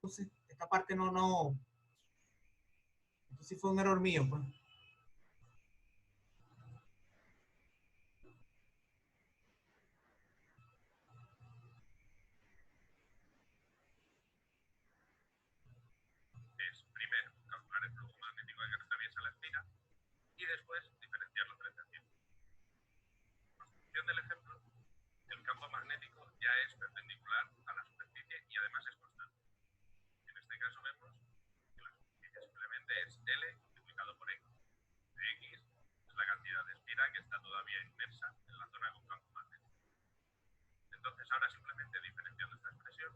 Entonces, esta parte esto sí fue un error mío, pues. Es primero calcular el flujo magnético que atraviesa la espira y después diferenciarlo frente al tiempo. En función del ejemplo, el campo magnético ya es perpendicular a la superficie y además es constante. En este caso vemos que la superficie simplemente es L multiplicado por X. X es la cantidad de espira que está todavía inmersa en la zona con campo magnético. Entonces ahora simplemente diferenciando esta expresión,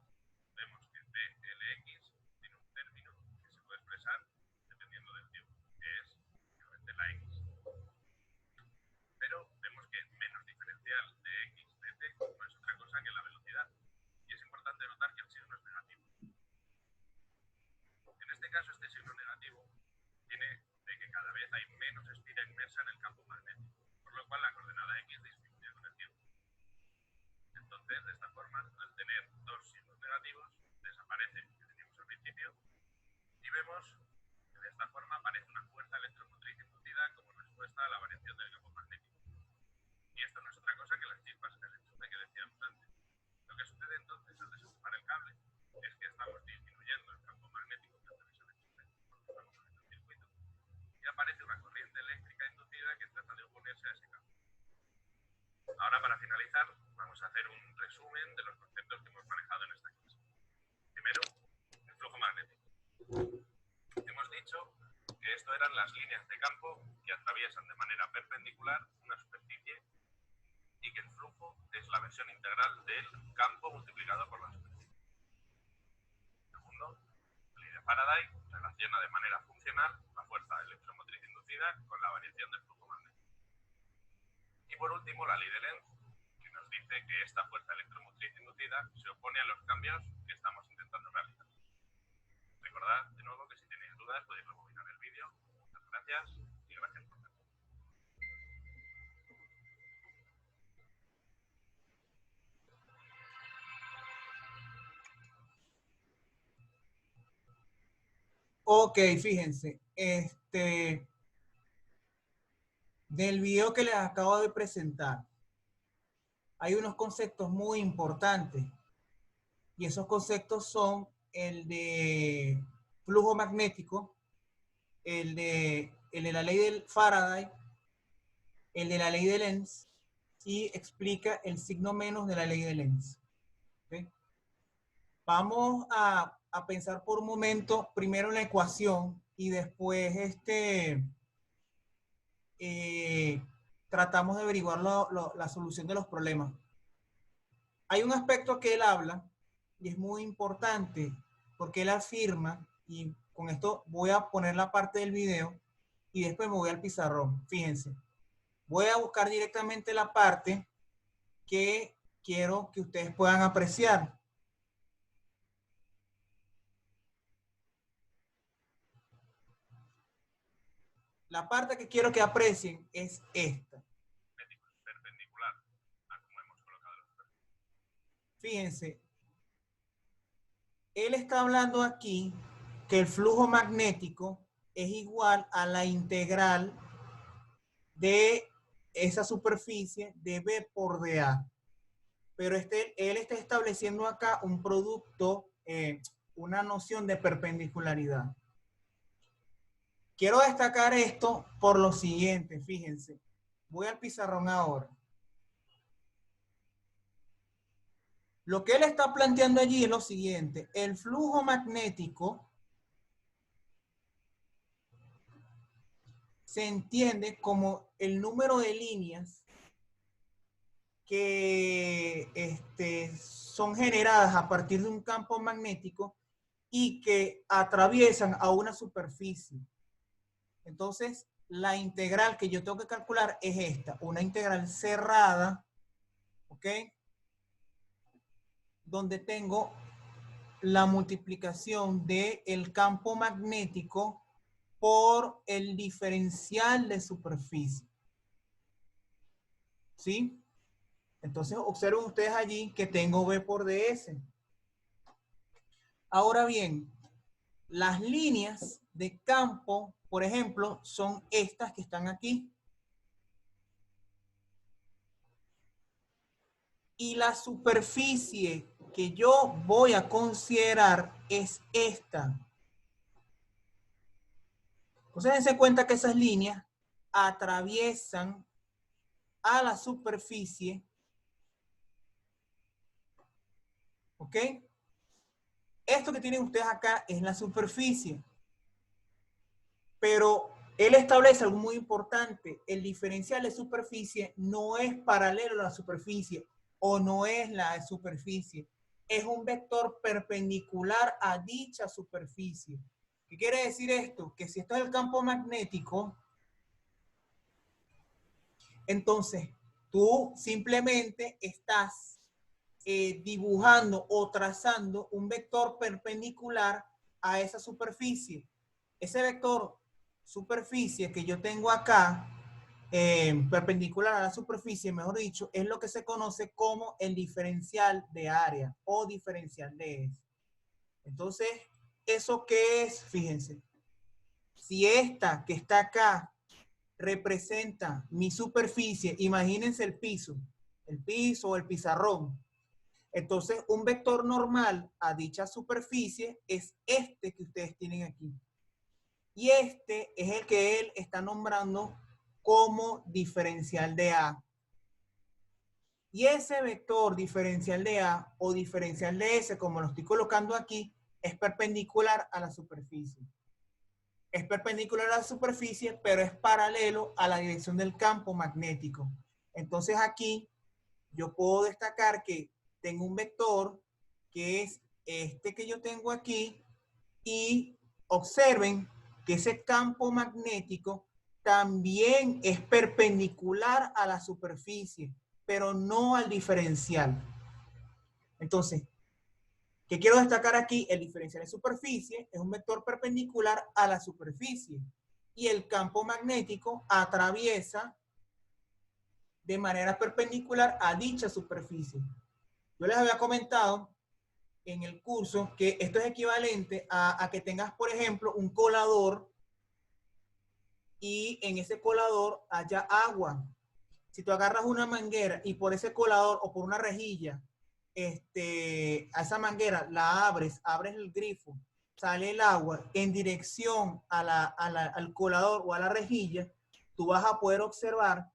vemos que dLx tiene un término que se puede expresar dependiendo del tiempo, que es simplemente la x. Pero vemos que menos diferencial de x de t no es otra cosa que la velocidad. Y es importante notar que el signo es negativo. En este caso, este signo negativo viene de que cada vez hay menos espira inmersa en el campo magnético, por lo cual la coordenada x disminuye con el tiempo. Entonces, de esta forma, al tener dos signos negativos, desaparece el que teníamos al principio y vemos que de esta forma aparece una fuerza electromotriz inducida como respuesta a la variación del campo magnético. Y esto no es otra cosa que las chispas en el enchufe que decíamos antes. Lo que sucede entonces al desenchufar el cable es que estamos disminuyendo el campo magnético que atraviesa el enchufe porque estamos en el circuito y aparece una corriente eléctrica inducida que trata de oponerse a ese campo. Ahora, para finalizar, vamos a hacer un resumen de los conceptos que hemos manejado en esta clase. Primero, el flujo magnético. Hemos dicho que esto eran las líneas de campo que atraviesan de manera perpendicular una superficie y que el flujo es la versión integral del campo multiplicado por la superficie. Segundo, la ley de Faraday relaciona de manera funcional la fuerza electromotriz inducida con la variación del flujo magnético. Y por último, la ley de Lenz, que nos dice que esta fuerza electromotriz inducida se opone a los cambios que estamos intentando realizar. Recordad de nuevo que si tenéis dudas podéis rebobinar el vídeo. Muchas gracias y gracias por ver. Ok, fíjense, del video que les acabo de presentar, hay unos conceptos muy importantes y esos conceptos son el de flujo magnético, el de la ley del Faraday, el de la ley de Lenz y explica el signo menos de la ley de Lenz. ¿Okay? Vamos a pensar por un momento primero en la ecuación y después tratamos de averiguar la solución de los problemas. Hay un aspecto que él habla y es muy importante porque él afirma, y con esto voy a poner la parte del video y después me voy al pizarrón. Fíjense, voy a buscar directamente la parte que quiero que ustedes puedan apreciar. La parte que quiero que aprecien es esta. Perpendicular a como hemos colocado los perfil. Fíjense, él está hablando aquí que el flujo magnético es igual a la integral de esa superficie de B por dA. Pero él está estableciendo acá un producto, una noción de perpendicularidad. Quiero destacar esto por lo siguiente, fíjense. Voy al pizarrón ahora. Lo que él está planteando allí es lo siguiente. El flujo magnético se entiende como el número de líneas que son generadas a partir de un campo magnético y que atraviesan a una superficie. Entonces, la integral que yo tengo que calcular es esta, una integral cerrada, ¿ok? Donde tengo la multiplicación del campo magnético por el diferencial de superficie. ¿Sí? Entonces, observen ustedes allí que tengo B por ds. Ahora bien, las líneas de campo, por ejemplo, son estas que están aquí. Y la superficie que yo voy a considerar es esta. Entonces, dense cuenta que esas líneas atraviesan a la superficie. ¿Ok? Esto que tienen ustedes acá es la superficie. Pero él establece algo muy importante. El diferencial de superficie no es paralelo a la superficie o no es la superficie. Es un vector perpendicular a dicha superficie. ¿Qué quiere decir esto? Que si esto es el campo magnético, entonces tú simplemente estás dibujando o trazando un vector perpendicular a esa superficie. Ese vector superficie que yo tengo acá, perpendicular a la superficie, mejor dicho, es lo que se conoce como el diferencial de área o diferencial de S. Entonces, ¿eso qué es? Fíjense. Si esta que está acá representa mi superficie, imagínense el piso o el pizarrón. Entonces, un vector normal a dicha superficie es este que ustedes tienen aquí. Y este es el que él está nombrando como diferencial de A. Y ese vector diferencial de A o diferencial de S, como lo estoy colocando aquí, es perpendicular a la superficie. Es perpendicular a la superficie, pero es paralelo a la dirección del campo magnético. Entonces aquí yo puedo destacar que tengo un vector que es este que yo tengo aquí y observen que ese campo magnético también es perpendicular a la superficie, pero no al diferencial. Entonces, ¿qué quiero destacar aquí? El diferencial de superficie es un vector perpendicular a la superficie y el campo magnético atraviesa de manera perpendicular a dicha superficie. Yo les había comentado en el curso que esto es equivalente a que tengas, por ejemplo, un colador y en ese colador haya agua. Si tú agarras una manguera y por ese colador o por una rejilla, a esa manguera la abres el grifo, sale el agua en dirección al colador o a la rejilla, tú vas a poder observar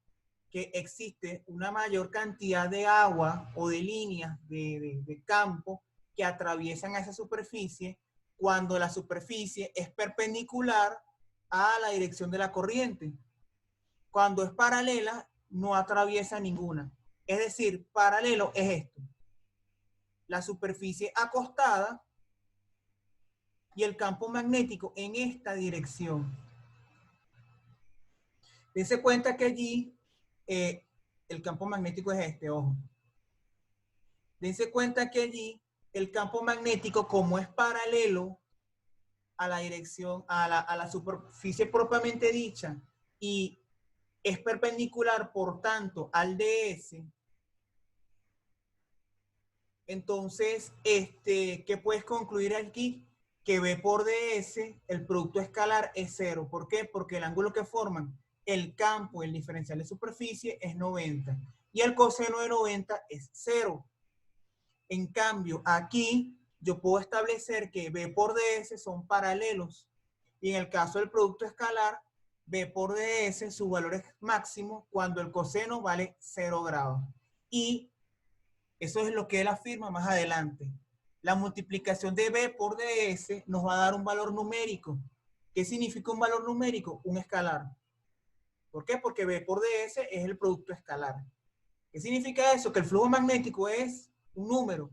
que existe una mayor cantidad de agua o de líneas de campo que atraviesan a esa superficie cuando la superficie es perpendicular a la dirección de la corriente. Cuando es paralela, no atraviesa ninguna. Es decir, paralelo es esto. La superficie acostada y el campo magnético en esta dirección. Dense cuenta que allí el campo magnético es este, ojo. Dense cuenta que allí el campo magnético, como es paralelo a la dirección, a la superficie propiamente dicha y es perpendicular, por tanto, al DS, entonces, ¿qué puedes concluir aquí? Que B por DS, el producto escalar es 0. ¿Por qué? Porque el ángulo que forman el campo, el diferencial de superficie, es 90. Y el coseno de 90 es 0. En cambio, aquí yo puedo establecer que B por DS son paralelos. Y en el caso del producto escalar, B por DS, su valor es máximo cuando el coseno vale 0 grados. Y eso es lo que él afirma más adelante. La multiplicación de B por DS nos va a dar un valor numérico. ¿Qué significa un valor numérico? Un escalar. ¿Por qué? Porque B por DS es el producto escalar. ¿Qué significa eso? Que el flujo magnético es un número.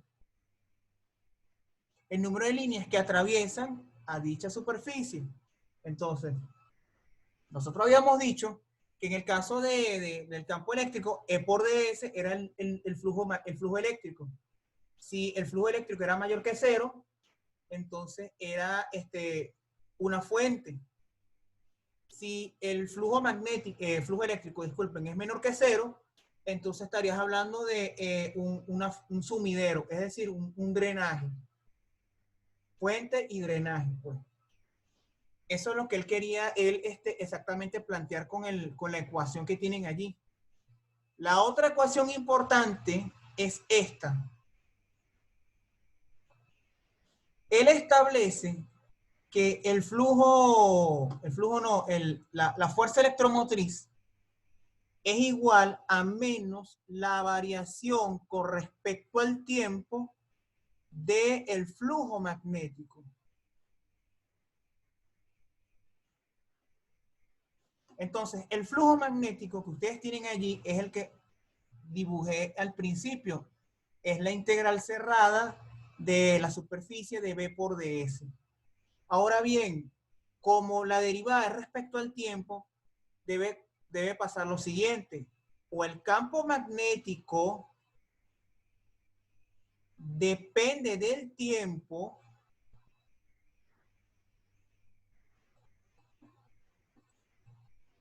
El número de líneas que atraviesan a dicha superficie. Entonces, nosotros habíamos dicho que en el caso del campo eléctrico, E por DS era el flujo eléctrico. Si el flujo eléctrico era mayor que 0, entonces era una fuente. Si el flujo magnético, flujo eléctrico, disculpen, es menor que 0, entonces estarías hablando de un sumidero, es decir, un drenaje. fuente y drenaje, pues. Eso es lo que él quería, exactamente plantear con la ecuación que tienen allí. La otra ecuación importante es esta. Él establece que la fuerza electromotriz es igual a menos la variación con respecto al tiempo del flujo magnético. Entonces, el flujo magnético que ustedes tienen allí es el que dibujé al principio. Es la integral cerrada de la superficie de B por ds. Ahora bien, como la derivada es respecto al tiempo, debe pasar lo siguiente. O el campo magnético depende del tiempo,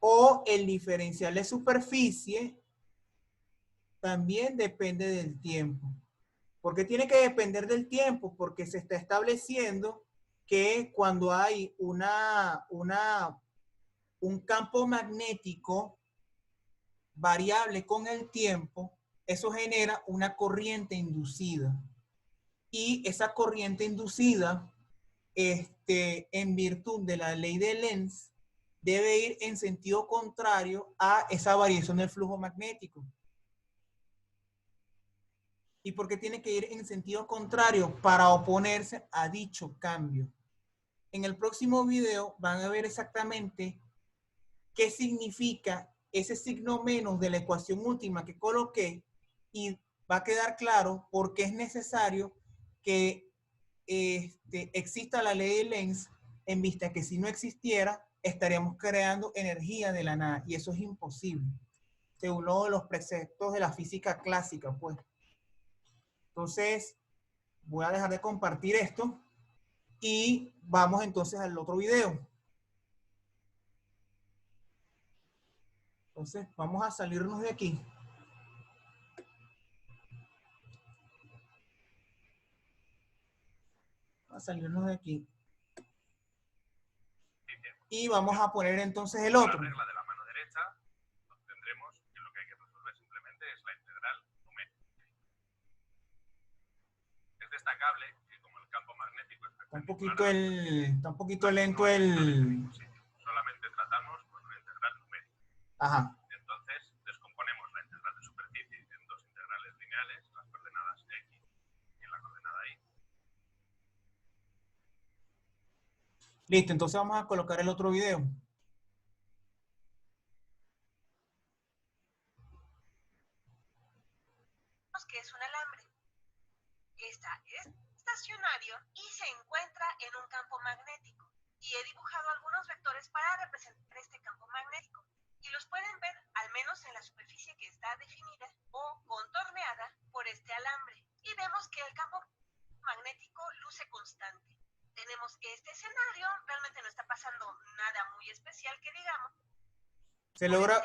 o el diferencial de superficie también depende del tiempo. ¿Por qué tiene que depender del tiempo? Porque se está estableciendo que cuando hay un campo magnético variable con el tiempo, eso genera una corriente inducida. Y esa corriente inducida, en virtud de la ley de Lenz, debe ir en sentido contrario a esa variación del flujo magnético. ¿Y por qué tiene que ir en sentido contrario? Para oponerse a dicho cambio. En el próximo video van a ver exactamente qué significa ese signo menos de la ecuación última que coloqué, y va a quedar claro por qué es necesario que exista la ley de Lenz, en vista que si no existiera estaríamos creando energía de la nada, y eso es imposible, según uno de los preceptos de la física clásica, pues. Entonces, voy a dejar de compartir esto y vamos entonces al otro video. Entonces, vamos a salirnos de aquí. A salirnos de aquí. Y vamos a poner entonces el otro. La regla de la mano derecha, tendremos que lo que hay que resolver simplemente es la integral numérica. Es destacable que como el campo magnético es está un poquito lento el... Solamente tratamos con una integral numérica. Ajá. Entonces, descomponemos la integral de superficie en dos integrales lineales, las coordenadas x y la coordenada y. Listo, entonces vamos a colocar el otro video. Que es un alambre. Está estacionario y se encuentra en un campo magnético. Y he dibujado algunos vectores para representar este campo magnético. Y los pueden ver al menos en la superficie que está definida o contorneada por este alambre. Y vemos que el campo magnético luce constante. Tenemos este escenario, realmente no está pasando nada muy especial que digamos. Se logra...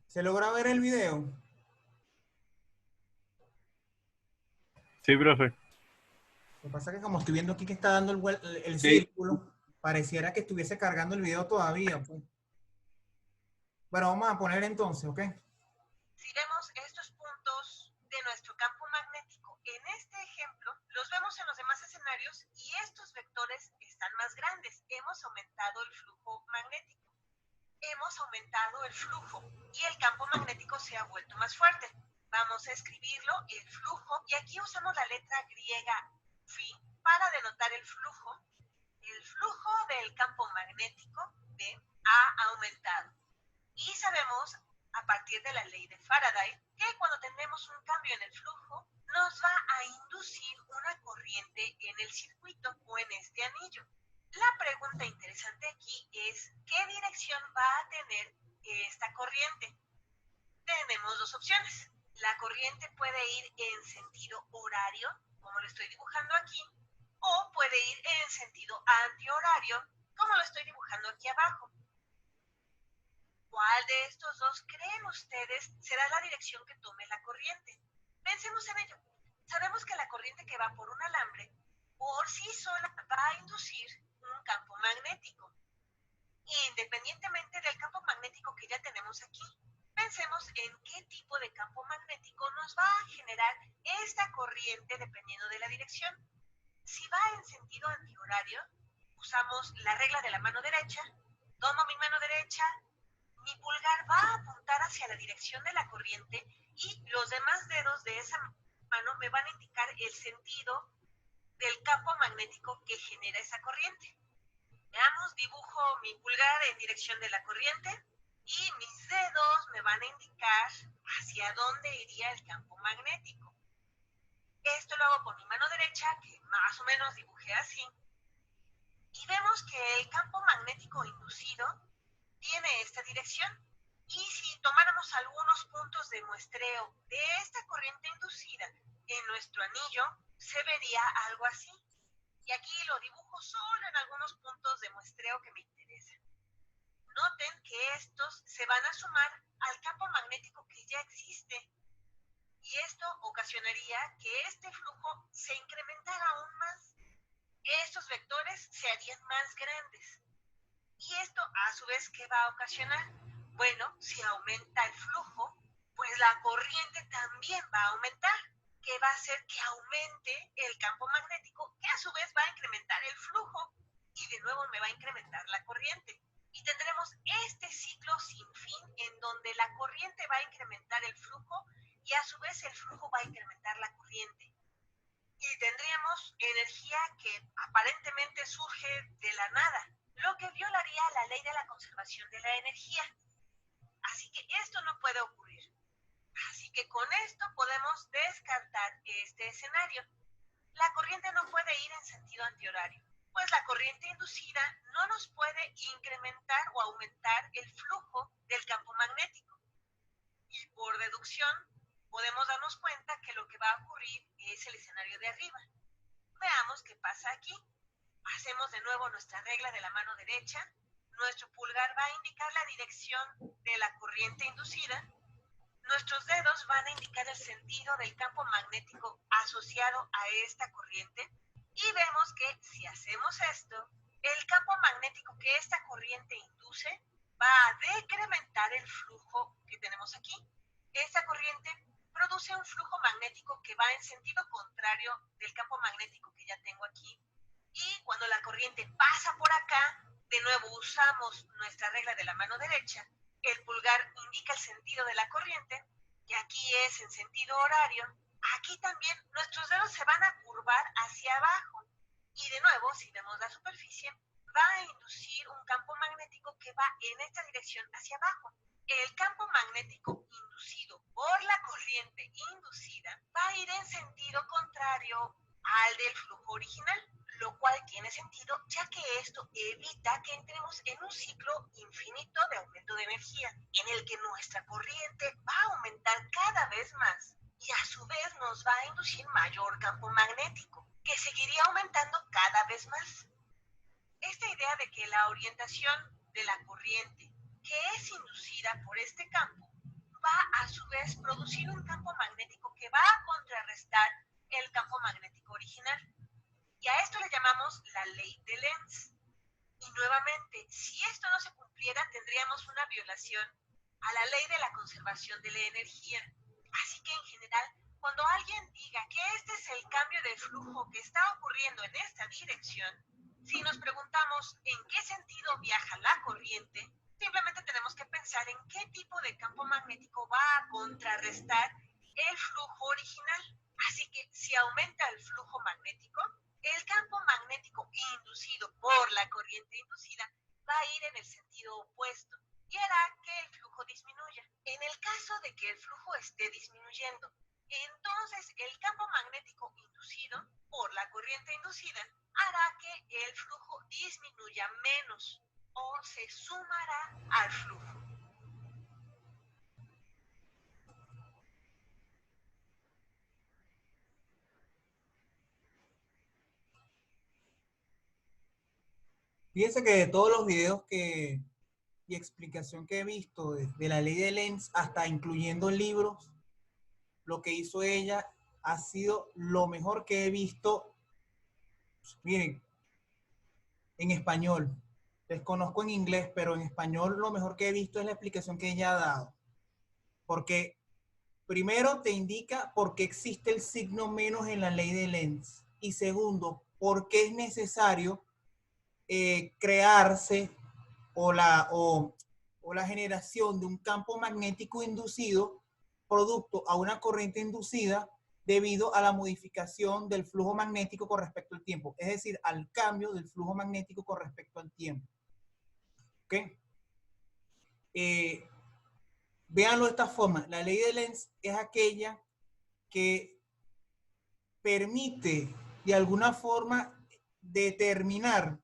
¿Se logra ver el video? Sí, profe. Lo que pasa es que como estoy viendo aquí que está dando el Sí. círculo, pareciera que estuviese cargando el video todavía, pues. Bueno, vamos a poner entonces, ¿ok? Si vemos estos puntos de nuestro campo magnético en este ejemplo, los vemos en los demás escenarios y estos vectores están más grandes. Hemos aumentado el flujo magnético. Hemos aumentado el flujo y el campo magnético se ha vuelto más fuerte. Vamos a escribirlo, el flujo, y aquí usamos la letra griega phi para denotar el flujo. El flujo del campo magnético ha aumentado. Y sabemos, a partir de la ley de Faraday, que cuando tenemos un cambio en el flujo, nos va a inducir una corriente en el circuito o en este anillo. La pregunta interesante aquí es, ¿qué dirección va a tener esta corriente? Tenemos dos opciones. La corriente puede ir en sentido horario, como lo estoy dibujando aquí, o puede ir en sentido antihorario, como lo estoy dibujando aquí abajo. ¿Cuál de estos dos creen ustedes será la dirección que tome la corriente? Pensemos en ello. Sabemos que la corriente que va por un alambre por sí sola va a inducir un campo magnético, independientemente del campo magnético que ya tenemos aquí. Pensemos en qué tipo de campo magnético nos va a generar esta corriente dependiendo de la dirección. Si va en sentido antihorario, usamos la regla de la mano derecha, tomo mi mano derecha, mi pulgar va a apuntar hacia la dirección de la corriente y los demás dedos de esa mano me van a indicar el sentido del campo magnético que genera esa corriente. Veamos, dibujo mi pulgar en dirección de la corriente y mis dedos me van a indicar hacia dónde iría el campo magnético. Esto lo hago con mi mano derecha, que más o menos dibujé así. Y vemos que el campo magnético inducido tiene esta dirección. Y si tomáramos algunos puntos de muestreo de esta corriente inducida en nuestro anillo, se vería algo así. Y aquí lo dibujo solo en algunos puntos de muestreo que me interesan. Noten que estos se van a sumar al campo magnético que ya existe. Y esto ocasionaría que este flujo se incrementara aún más. Estos vectores se harían más grandes. ¿Y esto a su vez qué va a ocasionar? Bueno, si aumenta el flujo, pues la corriente también va a aumentar, que va a hacer que aumente el campo magnético, que a su vez va a incrementar el flujo y de nuevo me va a incrementar la corriente. Y tendremos este ciclo sin fin en donde la corriente va a incrementar el flujo y a su vez el flujo va a incrementar la corriente. Y tendríamos energía que aparentemente surge de la nada, lo que violaría la ley de la conservación de la energía. Así que esto no puede ocurrir. Así que con esto podemos descartar este escenario. La corriente no puede ir en sentido antihorario, pues la corriente inducida no nos puede incrementar o aumentar el flujo del campo magnético. Y por deducción, podemos darnos cuenta que lo que va a ocurrir es el escenario de arriba. Veamos qué pasa aquí. Hacemos de nuevo nuestra regla de la mano derecha. Nuestro pulgar va a indicar la dirección de la corriente inducida. Nuestros dedos van a indicar el sentido del campo magnético asociado a esta corriente. Y vemos que si hacemos esto, el campo magnético que esta corriente induce va a decrementar el flujo que tenemos aquí. Esta corriente produce un flujo magnético que va en sentido contrario del campo magnético que ya tengo aquí. Y cuando la corriente pasa por acá, de nuevo usamos nuestra regla de la mano derecha. El pulgar indica el sentido de la corriente, que aquí es en sentido horario. Aquí también nuestros dedos se van a curvar hacia abajo. Y de nuevo, si vemos la superficie, va a inducir un campo magnético que va en esta dirección hacia abajo. El campo magnético inducido por la corriente inducida va a ir en sentido contrario al del flujo original, lo cual tiene sentido ya que esto evita que entremos en un ciclo infinito de aumento de energía, en el que nuestra corriente va a aumentar cada vez más y a su vez nos va a inducir mayor campo magnético, que seguiría aumentando cada vez más. Esta idea de que la orientación de la corriente que es inducida por este campo va a su vez producir un campo magnético que va a contrarrestar el campo magnético original. Y a esto le llamamos la ley de Lenz. Y nuevamente, si esto no se cumpliera, tendríamos una violación a la ley de la conservación de la energía. Así que en general, cuando alguien diga que este es el cambio de flujo que está ocurriendo en esta dirección, si nos preguntamos en qué sentido viaja la corriente, simplemente tenemos que pensar en qué tipo de campo magnético va a contrarrestar el flujo original. Así que si aumenta el flujo magnético, el campo magnético inducido por la corriente inducida va a ir en el sentido opuesto y hará que el flujo disminuya. En el caso de que el flujo esté disminuyendo, entonces el campo magnético inducido por la corriente inducida hará que el flujo disminuya menos o se sumará al flujo. Fíjense que de todos los videos que y explicación que he visto de la ley de Lenz, hasta incluyendo libros, lo que hizo ella ha sido lo mejor que he visto. Miren, en español. Desconozco en inglés, pero en español lo mejor que he visto es la explicación que ella ha dado. Porque primero te indica por qué existe el signo menos en la ley de Lenz. Y segundo, por qué es necesario crearse o la generación de un campo magnético inducido producto a una corriente inducida debido a la modificación del flujo magnético con respecto al tiempo, es decir, al cambio del flujo magnético con respecto al tiempo. ¿Ok? Véanlo de esta forma. La ley de Lenz es aquella que permite de alguna forma determinar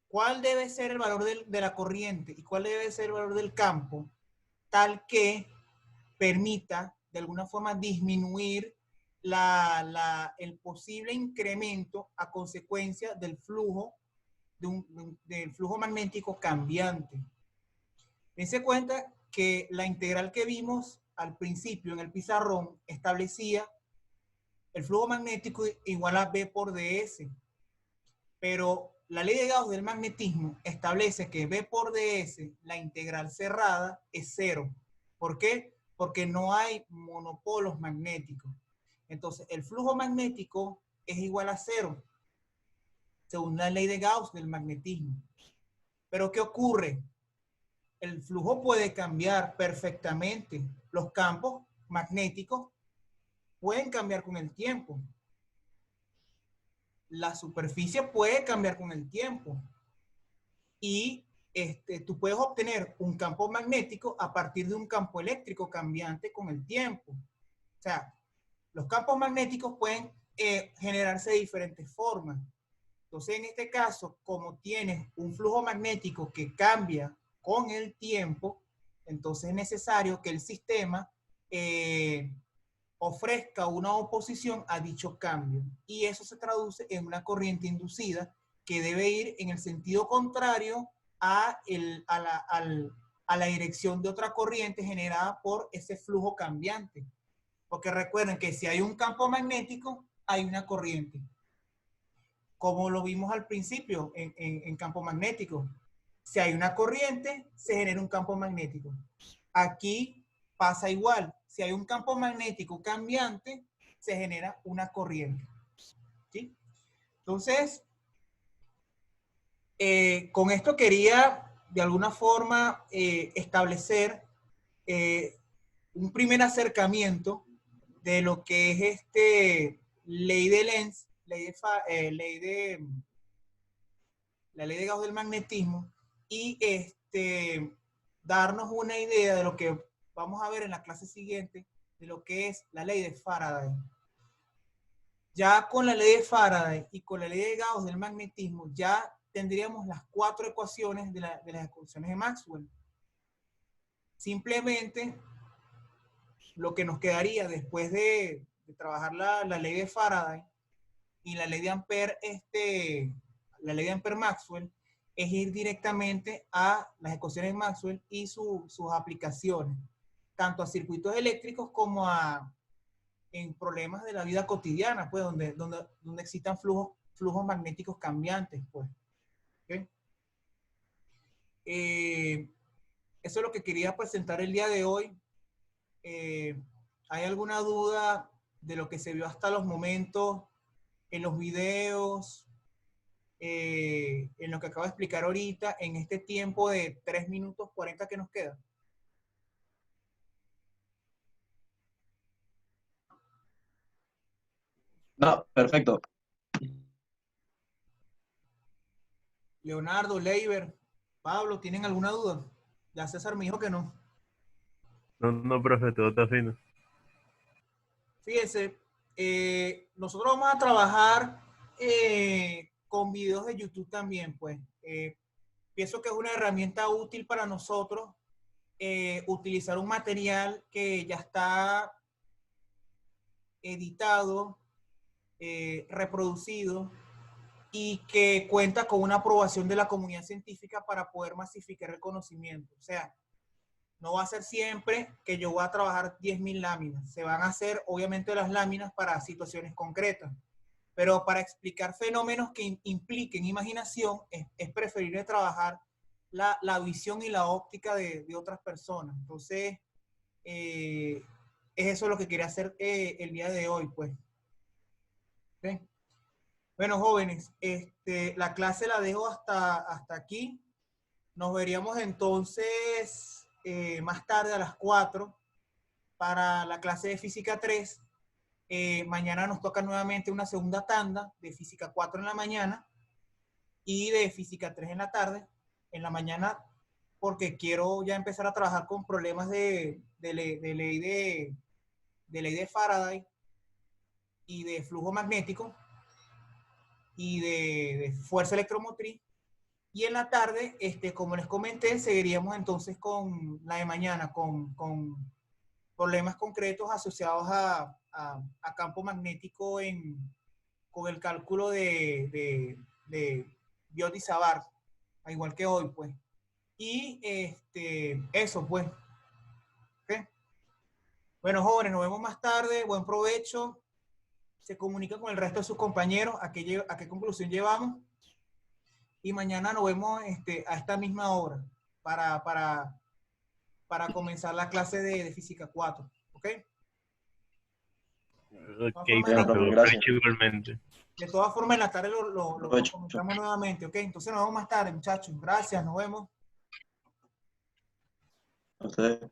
cuál debe ser el valor de la corriente y cuál debe ser el valor del campo, tal que permita de alguna forma disminuir el posible incremento a consecuencia del flujo, del flujo magnético cambiante. Dense cuenta que la integral que vimos al principio en el pizarrón establecía el flujo magnético igual a B por ds, pero la ley de Gauss del magnetismo establece que B por ds, la integral cerrada, es cero. ¿Por qué? Porque no hay monopolos magnéticos. Entonces, el flujo magnético es igual a cero, según la ley de Gauss del magnetismo. Pero ¿qué ocurre? El flujo puede cambiar perfectamente. Los campos magnéticos pueden cambiar con el tiempo. La superficie puede cambiar con el tiempo. Y tú puedes obtener un campo magnético a partir de un campo eléctrico cambiante con el tiempo. O sea, los campos magnéticos pueden generarse de diferentes formas. Entonces, en este caso, como tienes un flujo magnético que cambia con el tiempo, entonces es necesario que el sistema ofrezca una oposición a dicho cambio. Y eso se traduce en una corriente inducida que debe ir en el sentido contrario a la dirección de otra corriente generada por ese flujo cambiante. Porque recuerden que si hay un campo magnético, hay una corriente. Como lo vimos al principio en campo magnético. Si hay una corriente, se genera un campo magnético. Aquí pasa igual. Si hay un campo magnético cambiante, se genera una corriente. ¿Sí? Entonces, con esto quería de alguna forma establecer un primer acercamiento de lo que es ley de Lenz, la ley de Gauss del magnetismo, y darnos una idea de lo que vamos a ver en la clase siguiente, de lo que es la ley de Faraday. Ya con la ley de Faraday y con la ley de Gauss del magnetismo, ya tendríamos las 4 ecuaciones de las ecuaciones de Maxwell. Simplemente, lo que nos quedaría después de trabajar la ley de Faraday y la ley de Ampère, la ley de Ampère-Maxwell, es ir directamente a las ecuaciones de Maxwell y sus aplicaciones, tanto a circuitos eléctricos como en problemas de la vida cotidiana, pues, donde existan flujos magnéticos cambiantes, pues. ¿Okay? Eso es lo que quería presentar el día de hoy. ¿Hay alguna duda de lo que se vio hasta los momentos en los videos, en lo que acabo de explicar ahorita, en este tiempo de 3 minutos 40 que nos queda? No, perfecto. Leonardo, Leiber, Pablo, ¿tienen alguna duda? Ya César me dijo que no. No, profe, todo está fino. Fíjense, nosotros vamos a trabajar con videos de YouTube también, pues. Pienso que es una herramienta útil para nosotros utilizar un material que ya está editado, reproducido y que cuenta con una aprobación de la comunidad científica para poder masificar el conocimiento. O sea, no va a ser siempre que yo voy a trabajar 10.000 láminas. Se van a hacer, obviamente, las láminas para situaciones concretas. Pero para explicar fenómenos que impliquen imaginación, es preferible trabajar la visión y la óptica de otras personas. Entonces, es eso lo que quería hacer el día de hoy, pues. ¿Okay? Bueno, jóvenes, la clase la dejo hasta aquí. Nos veríamos entonces más tarde a las 4 para la clase de Física 3. Mañana nos toca nuevamente una segunda tanda de Física 4 en la mañana y de Física 3 en la tarde. En la mañana, porque quiero ya empezar a trabajar con problemas de ley de Faraday y de flujo magnético y de fuerza electromotriz. Y en la tarde, como les comenté, seguiríamos entonces con la de mañana, con problemas concretos asociados a campo magnético con el cálculo de Biot-Savart, igual que hoy, pues. Y eso, pues. ¿Okay? Bueno, jóvenes, nos vemos más tarde. Buen provecho. Se comunica con el resto de sus compañeros a qué conclusión llevamos. Y mañana nos vemos a esta misma hora para comenzar la clase de Física 4. ¿Ok? Ok, Bueno, profe, gracias. igualmente. De todas formas, en la tarde lo Aprovecho. comentamos nuevamente. ¿Ok? Entonces nos vemos más tarde, muchachos. Gracias, nos vemos. A ustedes.